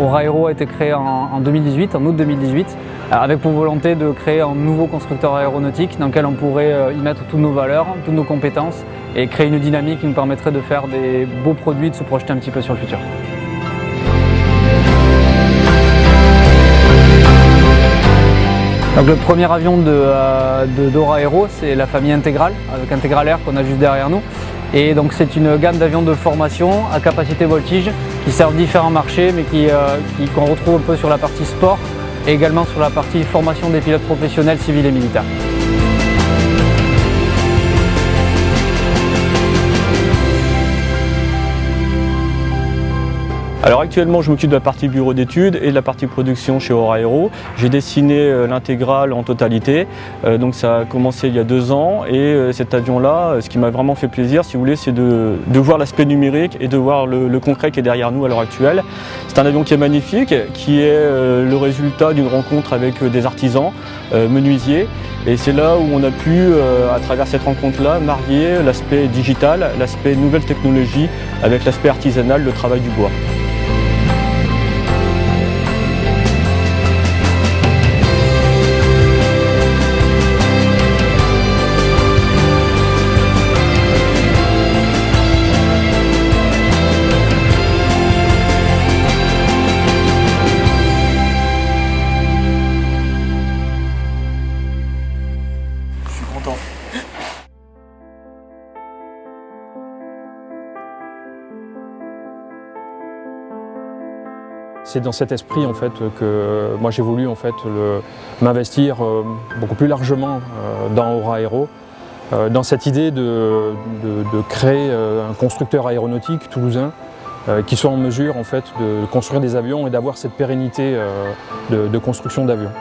Aura Aero a été créé en 2018, en août 2018, avec pour volonté de créer un nouveau constructeur aéronautique dans lequel on pourrait y mettre toutes nos valeurs, toutes nos compétences et créer une dynamique qui nous permettrait de faire des beaux produits, de se projeter un petit peu sur le futur. Donc le premier avion d'Aura Aero, c'est la famille Integral, avec Integral Air qu'on a juste derrière nous. Et donc c'est une gamme d'avions de formation à capacité voltige qui servent différents marchés, mais qu'on retrouve un peu sur la partie sport et également sur la partie formation des pilotes professionnels civils et militaires. Alors actuellement, je m'occupe de la partie bureau d'études et de la partie production chez Aura Aero. J'ai dessiné l'intégrale en totalité, donc ça a commencé il y a 2 ans et cet avion-là, ce qui m'a vraiment fait plaisir, si vous voulez, c'est de voir l'aspect numérique et de voir le concret qui est derrière nous à l'heure actuelle. C'est un avion qui est magnifique, qui est le résultat d'une rencontre avec des artisans, menuisiers. Et c'est là où on a pu, à travers cette rencontre-là, marier l'aspect digital, l'aspect nouvelle technologie avec l'aspect artisanal, le travail du bois. C'est dans cet esprit en fait que moi j'ai voulu en fait m'investir beaucoup plus largement dans Aura Aero, dans cette idée de créer un constructeur aéronautique toulousain qui soit en mesure en fait de construire des avions et d'avoir cette pérennité de construction d'avions.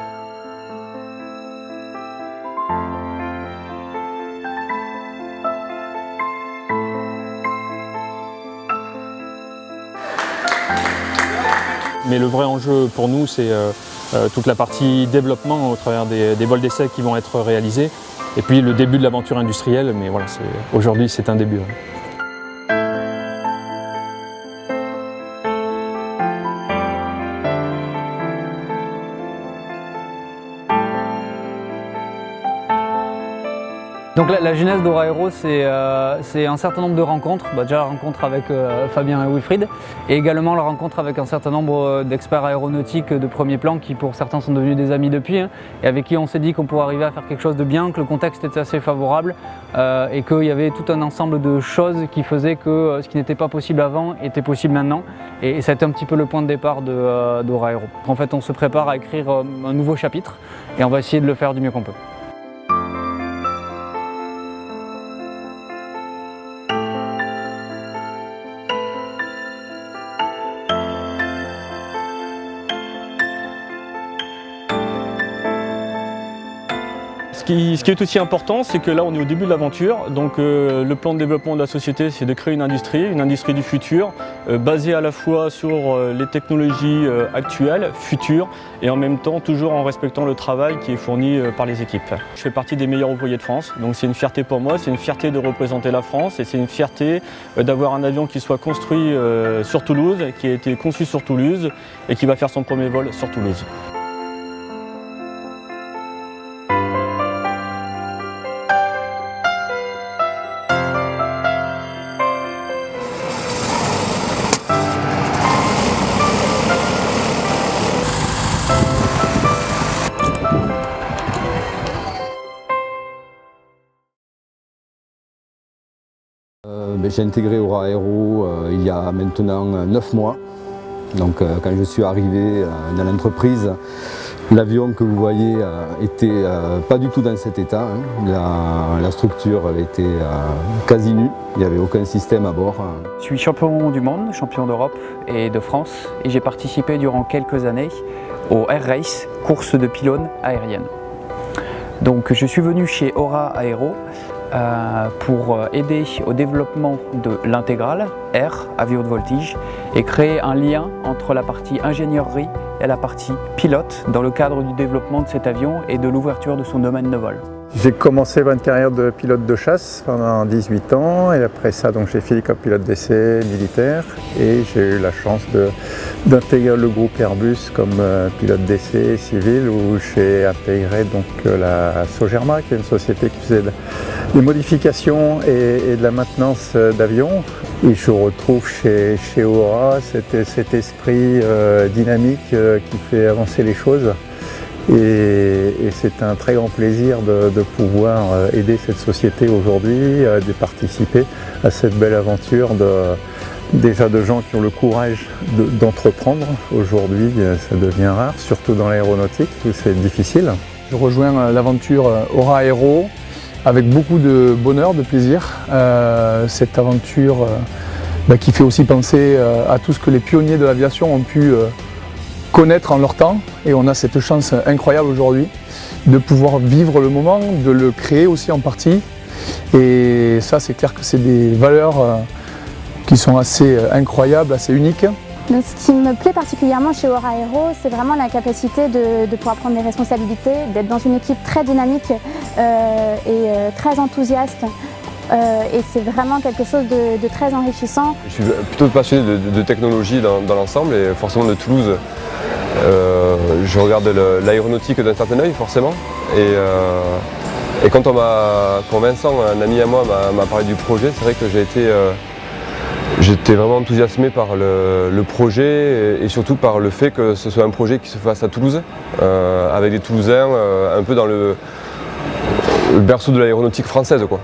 Mais le vrai enjeu pour nous, c'est toute la partie développement au travers des vols d'essai qui vont être réalisés. Et puis le début de l'aventure industrielle, mais voilà, aujourd'hui c'est un début. Donc la genèse d'Aura Aero, c'est un certain nombre de rencontres. Déjà la rencontre avec Fabien et Wilfried, et également la rencontre avec un certain nombre d'experts aéronautiques de premier plan qui pour certains sont devenus des amis depuis, et avec qui on s'est dit qu'on pourrait arriver à faire quelque chose de bien, que le contexte était assez favorable et qu'il y avait tout un ensemble de choses qui faisaient que ce qui n'était pas possible avant était possible maintenant. Et ça a été un petit peu le point de départ d'Aura Aero. En fait, on se prépare à écrire un nouveau chapitre et on va essayer de le faire du mieux qu'on peut. Ce qui est aussi important, c'est que là on est au début de l'aventure, donc le plan de développement de la société, c'est de créer une industrie du futur, basée à la fois sur les technologies actuelles, futures, et en même temps toujours en respectant le travail qui est fourni par les équipes. Je fais partie des meilleurs ouvriers de France, donc c'est une fierté pour moi, c'est une fierté de représenter la France et c'est une fierté d'avoir un avion qui soit construit sur Toulouse, qui a été conçu sur Toulouse et qui va faire son premier vol sur Toulouse. J'ai intégré Aura Aero il y a maintenant 9 mois. Donc, quand je suis arrivé dans l'entreprise, l'avion que vous voyez était pas du tout dans cet état. La structure était quasi nue, il n'y avait aucun système à bord. Je suis champion du monde, champion d'Europe et de France, et j'ai participé durant quelques années au Air Race, course de pylônes aériennes. Donc je suis venu chez Aura Aero pour aider au développement de l'intégral Air à haute voltige et créer un lien entre la partie ingénierie et à la partie pilote dans le cadre du développement de cet avion et de l'ouverture de son domaine de vol. J'ai commencé une carrière de pilote de chasse pendant 18 ans et après ça j'ai fini comme pilote d'essai militaire et j'ai eu la chance d'intégrer le groupe Airbus comme pilote d'essai civil où j'ai intégré la Sogerma qui est une société qui faisait des modifications et de la maintenance d'avions. Et je retrouve chez Aura cet esprit dynamique qui fait avancer les choses. Et c'est un très grand plaisir de pouvoir aider cette société aujourd'hui, de participer à cette belle aventure déjà de gens qui ont le courage d'entreprendre. Aujourd'hui, ça devient rare, surtout dans l'aéronautique où c'est difficile. Je rejoins l'aventure Aura Aero avec beaucoup de bonheur, de plaisir. Cette aventure qui fait aussi penser à tout ce que les pionniers de l'aviation ont pu connaître en leur temps, et on a cette chance incroyable aujourd'hui de pouvoir vivre le moment, de le créer aussi en partie, et ça c'est clair que c'est des valeurs qui sont assez incroyables, assez uniques. Donc, ce qui me plaît particulièrement chez Aura Aero, c'est vraiment la capacité de pouvoir prendre des responsabilités, d'être dans une équipe très dynamique et très enthousiaste. Et c'est vraiment quelque chose de très enrichissant. Je suis plutôt passionné de technologie dans l'ensemble et forcément de Toulouse. Je regarde l'aéronautique d'un certain œil forcément. Et quand Vincent, un ami à moi, m'a parlé du projet, c'est vrai que j'étais vraiment enthousiasmé par le projet et surtout par le fait que ce soit un projet qui se fasse à Toulouse, avec des Toulousains un peu dans le berceau de l'aéronautique française, quoi.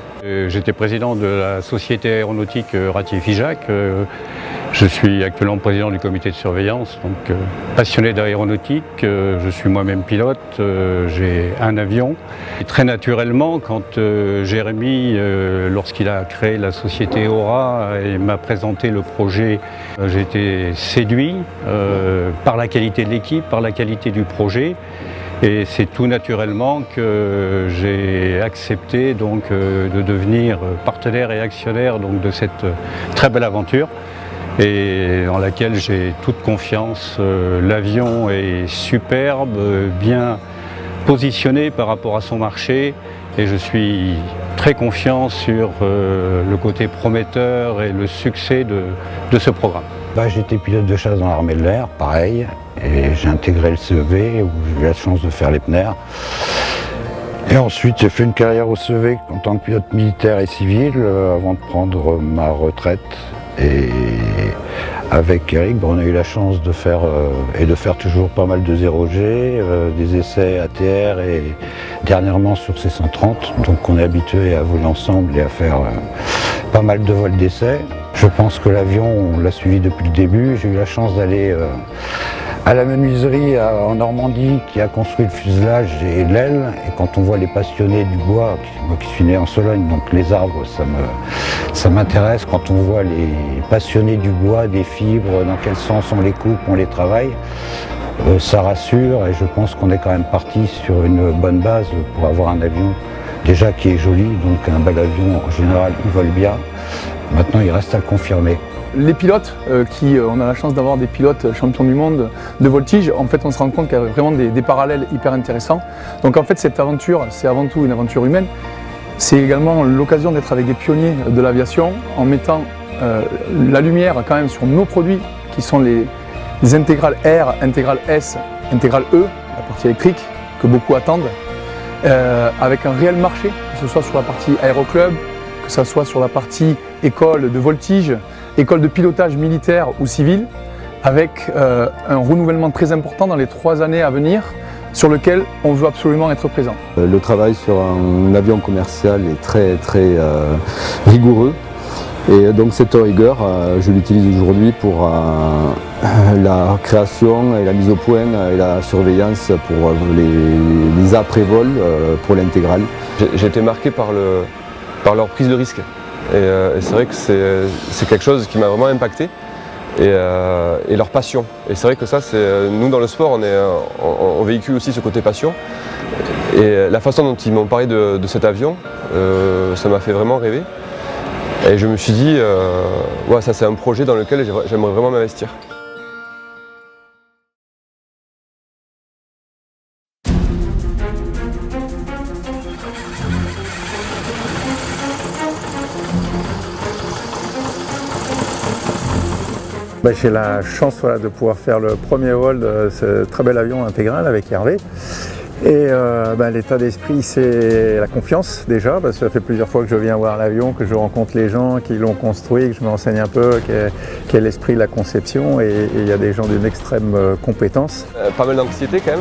J'étais président de la société aéronautique Ratier Figeac. Je suis actuellement président du comité de surveillance, donc passionné d'aéronautique. Je suis moi-même pilote, j'ai un avion. Et très naturellement, quand Jérémy, lorsqu'il a créé la société Aura et m'a présenté le projet, j'ai été séduit par la qualité de l'équipe, par la qualité du projet. Et c'est tout naturellement que j'ai accepté de devenir partenaire et actionnaire de cette très belle aventure et dans laquelle j'ai toute confiance. L'avion est superbe, bien positionné par rapport à son marché et je suis très confiant sur le côté prometteur et le succès de ce programme. J'étais pilote de chasse dans l'armée de l'air, pareil, et j'ai intégré le CEV où j'ai eu la chance de faire les PNR. Et ensuite j'ai fait une carrière au CEV en tant que pilote militaire et civil avant de prendre ma retraite. Et avec Eric, on a eu la chance de faire toujours pas mal de 0G, des essais ATR et dernièrement sur C130. Donc on est habitué à voler ensemble et à faire pas mal de vols d'essai. Je pense que l'avion, on l'a suivi depuis le début. J'ai eu la chance d'aller à la menuiserie en Normandie qui a construit le fuselage et l'aile. Et quand on voit les passionnés du bois, moi qui suis né en Sologne, donc les arbres, ça m'intéresse. Quand on voit les passionnés du bois, des fibres, dans quel sens on les coupe, on les travaille, ça rassure et je pense qu'on est quand même parti sur une bonne base pour avoir un avion déjà qui est joli. Donc un bel avion, en général, il vole bien. Maintenant, il reste à le confirmer. Les pilotes, on a la chance d'avoir des pilotes champions du monde de voltige, en fait on se rend compte qu'il y a vraiment des parallèles hyper intéressants. Donc en fait cette aventure, c'est avant tout une aventure humaine. C'est également l'occasion d'être avec des pionniers de l'aviation en mettant la lumière quand même sur nos produits qui sont les intégrales R, intégrales S, intégrales E, la partie électrique que beaucoup attendent, avec un réel marché, que ce soit sur la partie aéroclub, que ce soit sur la partie école de voltige, école de pilotage militaire ou civil, avec un renouvellement très important dans les 3 années à venir sur lequel on veut absolument être présent. Le travail sur un avion commercial est très rigoureux et donc cette rigueur, je l'utilise aujourd'hui pour la création et la mise au point et la surveillance pour les après-vols pour l'intégrale. J'ai été marqué par leur prise de risque. Et c'est vrai que c'est quelque chose qui m'a vraiment impacté et leur passion. Et c'est vrai que ça, nous dans le sport, on véhicule aussi ce côté passion. Et la façon dont ils m'ont parlé de cet avion, ça m'a fait vraiment rêver. Et je me suis dit, ouais, ça c'est un projet dans lequel j'aimerais vraiment m'investir. J'ai la chance de pouvoir faire le premier vol de ce très bel avion intégral avec Hervé. Et l'état d'esprit, c'est la confiance déjà, parce que ça fait plusieurs fois que je viens voir l'avion, que je rencontre les gens qui l'ont construit, que je me renseigne un peu quel est l'esprit de la conception, et il y a des gens d'une extrême compétence. Pas mal d'anxiété quand même,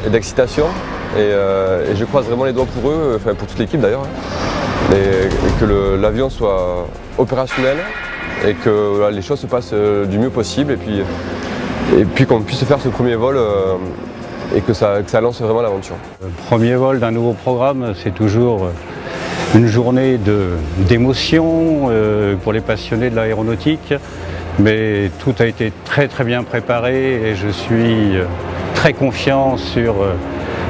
et d'excitation, et je croise vraiment les doigts pour eux, enfin pour toute l'équipe d'ailleurs, et que l'avion soit opérationnel, et que les choses se passent du mieux possible, et puis qu'on puisse faire ce premier vol et que ça lance vraiment l'aventure. Le premier vol d'un nouveau programme, c'est toujours une journée d'émotion pour les passionnés de l'aéronautique, mais tout a été très bien préparé et je suis très confiant sur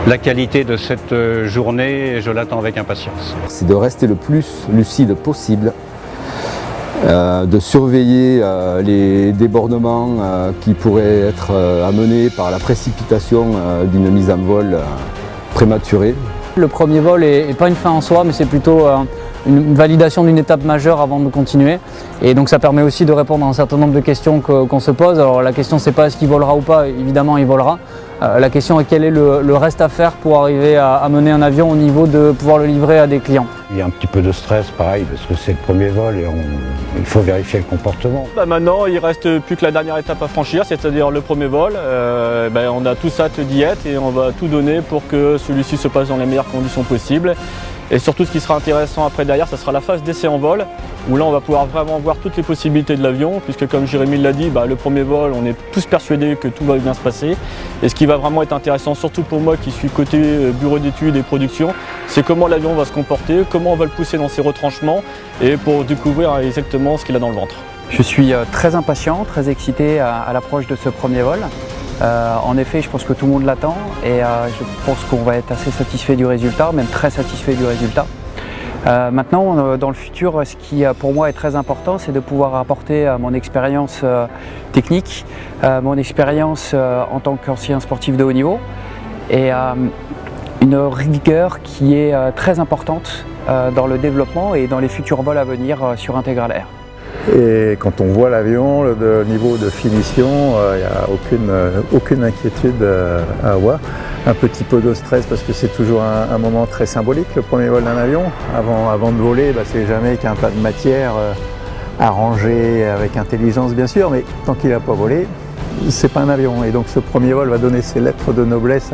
la qualité de cette journée et je l'attends avec impatience. C'est de rester le plus lucide possible, de surveiller les débordements qui pourraient être amenés par la précipitation d'une mise en vol prématurée. Le premier vol n'est pas une fin en soi, mais c'est plutôt une validation d'une étape majeure avant de continuer. Et donc ça permet aussi de répondre à un certain nombre de questions qu'on se pose. Alors la question c'est pas est-ce qu'il volera ou pas, évidemment il volera. La question est quel est le reste à faire pour arriver à mener un avion au niveau de pouvoir le livrer à des clients. Il y a un petit peu de stress, pareil, parce que c'est le premier vol et il faut vérifier le comportement. Maintenant, il ne reste plus que la dernière étape à franchir, c'est-à-dire le premier vol. On a tous hâte d'y être et on va tout donner pour que celui-ci se passe dans les meilleures conditions possibles. Et surtout, ce qui sera intéressant après derrière, ça sera la phase d'essai en vol, où là, on va pouvoir vraiment voir toutes les possibilités de l'avion, puisque comme Jérémy l'a dit, le premier vol, on est tous persuadés que tout va bien se passer. Et ce qui va vraiment être intéressant, surtout pour moi qui suis côté bureau d'études et production, c'est comment l'avion va se comporter, comment on va le pousser dans ses retranchements, et pour découvrir exactement ce qu'il a dans le ventre. Je suis très impatient, très excité à l'approche de ce premier vol. En effet, je pense que tout le monde l'attend et je pense qu'on va être assez satisfait du résultat, même très satisfait du résultat. Maintenant, dans le futur, ce qui pour moi est très important, c'est de pouvoir apporter mon expérience technique, mon expérience en tant qu'ancien sportif de haut niveau et une rigueur qui est très importante dans le développement et dans les futurs vols à venir sur Integral Air. Et quand on voit l'avion, le niveau de finition, il n'y a aucune inquiétude à avoir. Un petit peu de stress parce que c'est toujours un moment très symbolique, le premier vol d'un avion. Avant de voler, c'est jamais qu'un tas de matière arrangé avec intelligence bien sûr, mais tant qu'il n'a pas volé, c'est pas un avion. Et donc ce premier vol va donner ses lettres de noblesse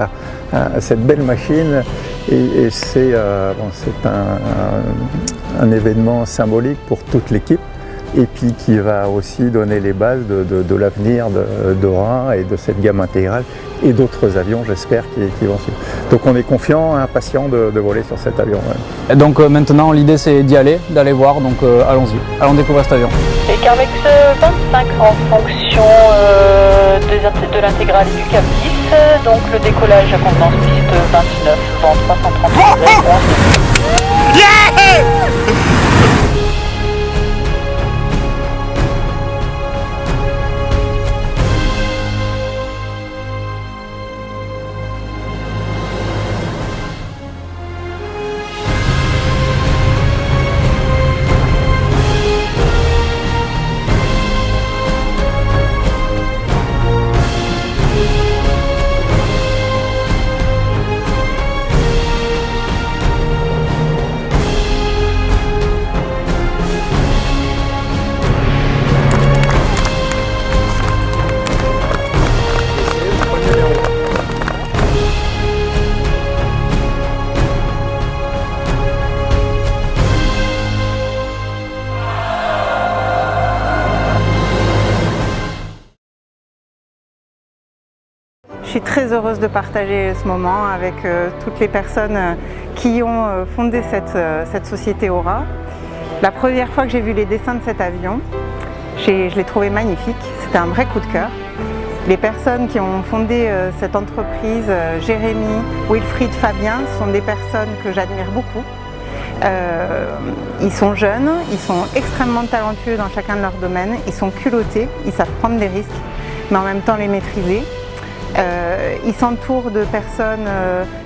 à cette belle machine et c'est un événement symbolique pour toute l'équipe. Et puis qui va aussi donner les bases de l'avenir d'Aura et de cette gamme intégrale et d'autres avions, j'espère, qui vont suivre. Donc on est confiant, impatient de voler sur cet avion. Ouais. Et donc maintenant l'idée c'est d'y aller, d'aller voir, donc allons-y, allons découvrir cet avion. Et qu'avec ce 25 en fonction de l'intégrale du Cap 10, donc le décollage à contenance piste 29, vent 330 degrés. Je suis très heureuse de partager ce moment avec toutes les personnes qui ont fondé cette société Aura. La première fois que j'ai vu les dessins de cet avion, je l'ai trouvé magnifique, c'était un vrai coup de cœur. Les personnes qui ont fondé cette entreprise, Jérémy, Wilfried, Fabien, sont des personnes que j'admire beaucoup. Ils sont jeunes, ils sont extrêmement talentueux dans chacun de leurs domaines, ils sont culottés, ils savent prendre des risques, mais en même temps les maîtriser. Ils s'entourent de personnes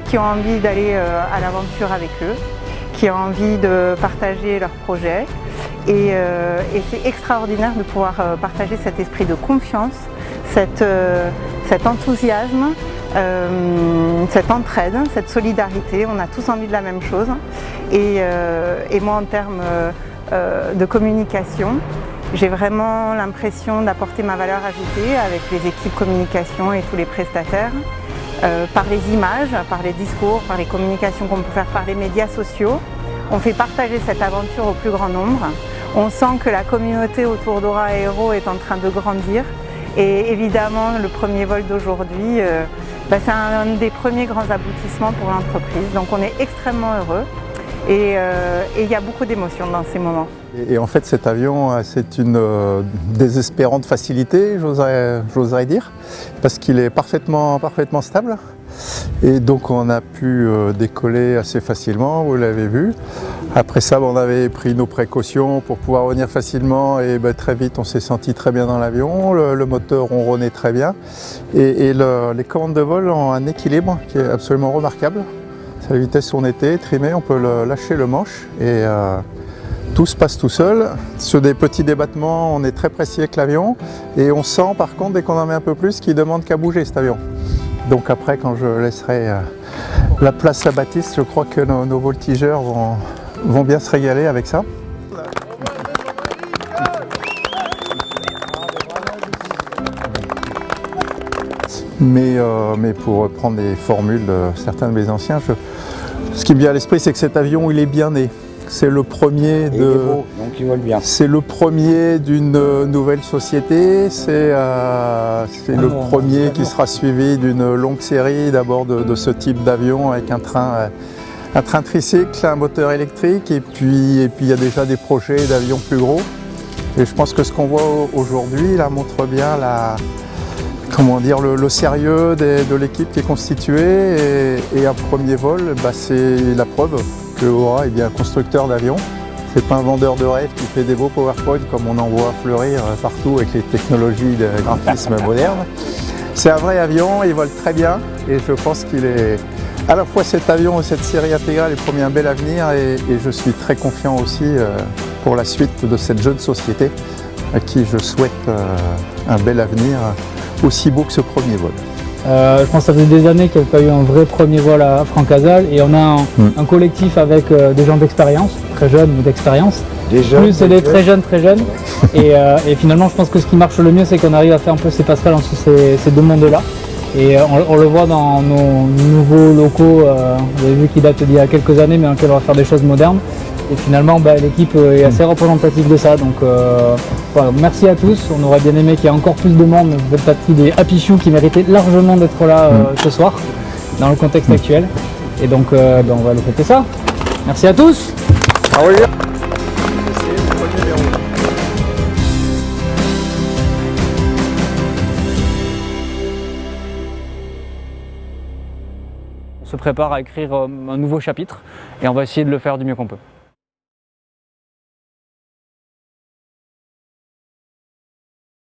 qui ont envie d'aller à l'aventure avec eux, qui ont envie de partager leurs projets Et c'est extraordinaire de pouvoir partager cet esprit de confiance, cet enthousiasme, cette entraide, cette solidarité. On a tous envie de la même chose. Et moi, en termes de communication, j'ai vraiment l'impression d'apporter ma valeur ajoutée avec les équipes communication et tous les prestataires, par les images, par les discours, par les communications qu'on peut faire par les médias sociaux. On fait partager cette aventure au plus grand nombre. On sent que la communauté autour d'Aura Aero est en train de grandir. Et évidemment, le premier vol d'aujourd'hui, c'est un des premiers grands aboutissements pour l'entreprise. Donc on est extrêmement heureux et il y a beaucoup d'émotions dans ces moments. Et en fait, cet avion, c'est une désespérante facilité, j'oserais dire, parce qu'il est parfaitement stable. Et donc on a pu décoller assez facilement, vous l'avez vu. Après ça, on avait pris nos précautions pour pouvoir revenir facilement et très vite on s'est senti très bien dans l'avion, le moteur ronronnait très bien et les commandes de vol ont un équilibre qui est absolument remarquable. C'est la vitesse où on était, trimé, on peut lâcher le manche et tout se passe tout seul. Sur des petits débattements, on est très précis avec l'avion et on sent par contre dès qu'on en met un peu plus qu'il demande qu'à bouger cet avion. Donc après, quand je laisserai la place à Baptiste, je crois que nos voltigeurs vont bien se régaler avec ça. Mais pour reprendre les formules de certains de mes anciens, ce qui me vient à l'esprit, c'est que cet avion, il est bien né. C'est le premier d'une nouvelle société, c'est le premier qui sera suivi d'une longue série d'abord de ce type d'avion avec un train tricycle, un moteur électrique et puis il y a déjà des projets d'avions plus gros. Et je pense que ce qu'on voit aujourd'hui là montre bien le sérieux de l'équipe qui est constituée et un premier vol, c'est la preuve que Aura est bien un constructeur d'avions. C'est pas un vendeur de rêve qui fait des beaux PowerPoint comme on en voit fleurir partout avec les technologies de graphisme moderne. C'est un vrai avion, il vole très bien et je pense qu'il est à la fois cet avion et cette série intégrale est promis un bel avenir et je suis très confiant aussi pour la suite de cette jeune société à qui je souhaite un bel avenir aussi beau que ce premier vol. Je pense que ça faisait des années qu'il n'y avait pas eu un vrai premier vol à Francazal et on a un collectif avec des gens d'expérience, très jeunes ou d'expérience. Plus c'est des très jeunes et finalement je pense que ce qui marche le mieux c'est qu'on arrive à faire un peu ces passerelles entre ces deux mondes-là. Et on le voit dans nos nouveaux locaux, vous avez vu qu'ils datent d'il y a quelques années mais dans lesquels on va faire des choses modernes. Et finalement l'équipe est assez représentative de ça. Donc voilà, merci à tous, on aurait bien aimé qu'il y ait encore plus de monde. Vous faites partie des Happy Few qui méritaient largement d'être là ce soir, dans le contexte actuel. Et donc on va le fêter ça. Merci à tous. On se prépare à écrire un nouveau chapitre et on va essayer de le faire du mieux qu'on peut.